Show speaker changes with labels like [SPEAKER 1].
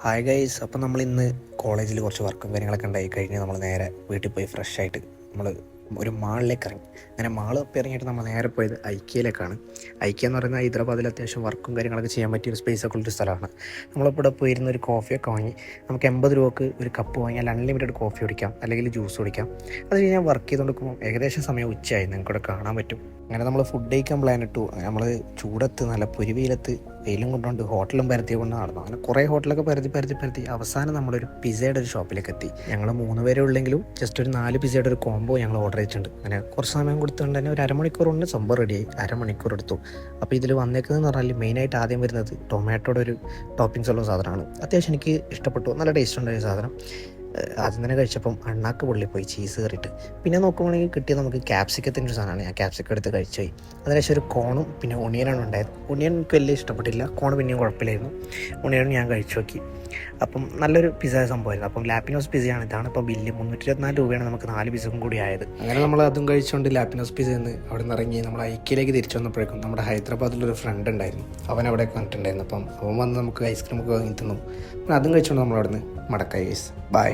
[SPEAKER 1] Hi guys, അപ്പോൾ നമ്മൾ ഇന്ന് കോളേജിൽ കുറച്ച് വർക്കും കാര്യങ്ങളൊക്കെ ഉണ്ടായി കഴിഞ്ഞ് നമ്മൾ നേരെ വീട്ടിൽ പോയി ഫ്രഷ് ആയിട്ട് നമ്മൾ ഒരു മാളിലേക്ക് ഇറങ്ങി. അങ്ങനെ മാൾ തപ്പി ഇറങ്ങിയിട്ട് നമ്മൾ നേരെ പോയത് ഐക്യയിലേക്കാണ്. ഐക്യ എന്ന് പറയുന്നത് ഹൈദരാബാദിൽ അത്യാവശ്യം വർക്കും കാര്യങ്ങളൊക്കെ ചെയ്യാൻ പറ്റിയ ഒരു സ്പേസൊക്കെ ഉള്ളൊരു സ്ഥലമാണ്. നമ്മളിപ്പോൾ ഇവിടെ പോയിരുന്ന ഒരു കോഫിയൊക്കെ വാങ്ങി നമുക്ക് 80 രൂപക്ക് ഒരു കപ്പ് വാങ്ങിയാൽ അൺലിമിറ്റഡ് കോഫി കുടിക്കാം, അല്ലെങ്കിൽ ജ്യൂസ് കുടിക്കാം. അത് കഴിഞ്ഞ് ഞാൻ വർക്ക് ചെയ്തുകൊണ്ടിരിക്കുമ്പോൾ ഏകദേശം സമയം ഉച്ചയായി, നിങ്ങൾക്കിവിടെ കാണാൻ പറ്റും. അങ്ങനെ നമ്മൾ ഫുഡ് കഴിക്കാൻ പ്ലാൻ ഇട്ടു. നമ്മൾ ചൂടത്ത് നല്ല പൊരിവെയിലത്ത് വെയിലും കൊണ്ടുകൊണ്ട് ഹോട്ടലും പരത്തി കൊണ്ട് നടന്നു. അങ്ങനെ കുറേ ഹോട്ടലൊക്കെ പരത്തി അവസാനം നമ്മളൊരു പിസയുടെ ഒരു ഷോപ്പിലേക്ക് എത്തി. ഞങ്ങൾ 3 പേരെ ഉള്ളെങ്കിലും ജസ്റ്റ് ഒരു 4 പിസയുടെ ഒരു കോംബോ ഞങ്ങൾ ഓർഡർ ചെയ്തിട്ടുണ്ട്. അങ്ങനെ കുറച്ച് സമയം കൊടുത്തുകൊണ്ട് തന്നെ ഒരു അരമണിക്കൂർ കൊണ്ട് സംഭവം റെഡിയായി. അരമണിക്കൂർ എടുത്തു. അപ്പോൾ ഇതിൽ വന്നേക്കുന്നതെന്ന് പറഞ്ഞാൽ മെയിനായിട്ട് ആദ്യം വരുന്നത് ടൊമാറ്റോയുടെ ഒരു ടോപ്പിങ്സ് ഉള്ള സാധനമാണ്. അത്യാവശ്യം എനിക്ക് ഇഷ്ടപ്പെട്ടു, നല്ല ടേസ്റ്റ് ഉണ്ടായ സാധനം. ആദ്യം തന്നെ കഴിച്ചപ്പം അണ്ണാക്ക് പൊള്ളിപ്പോയി ചീസ് കയറിയിട്ട്. പിന്നെ നോക്കുവാണെങ്കിൽ കിട്ടിയത് നമുക്ക് ക്യാപ്സിക്കത്തിൻ്റെ ഒരു സാധനമാണ്. ഞാൻ ക്യാപ്സിക്കം എടുത്ത് കഴിച്ചു പോയി. അതിനുശേഷം ഒരു കോണും പിന്നെ ഒണിയനാണ് ഉണ്ടായത്. ഒണിയൻ എനിക്ക് വലിയ ഇഷ്ടപ്പെട്ടില്ല, കോൺ പിന്നെയും കുഴപ്പമില്ലായിരുന്നു. ഒണിയനും ഞാൻ കഴിച്ചു നോക്കി. അപ്പം നല്ലൊരു പിസ്സ സംഭവമായിരുന്നു. അപ്പം ലാപ്പിനോസ് പിസയാണ്. ഇതാണ് ഇപ്പോൾ ബില്ല് 324 രൂപയാണ് നമുക്ക് 4 പിസ്സക്കും കൂടി ആയത്. അങ്ങനെ നമ്മൾ അതും കഴിച്ചുകൊണ്ട് ലാപ്പിനോസ് പിസ്സയിൽ നിന്ന് അവിടെ നിന്ന് ഇറങ്ങി നമ്മൾ ഐക്യയിലേക്ക് തിരിച്ചു വന്നപ്പോഴേക്കും നമ്മുടെ ഹൈദരാബാദിലൊരു ഫ്രണ്ട് ഉണ്ടായിരുന്നു. അവൻ അവിടെ കണ്ടിട്ടുണ്ടായിരുന്നു. അപ്പം അവൻ വന്ന് നമുക്ക് ഐസ്ക്രീം ഒക്കെ വാങ്ങി തന്നു. അതും കഴിച്ചുകൊണ്ട് നമ്മൾ അവിടെ നിന്ന് മടക്കായി. ബൈ.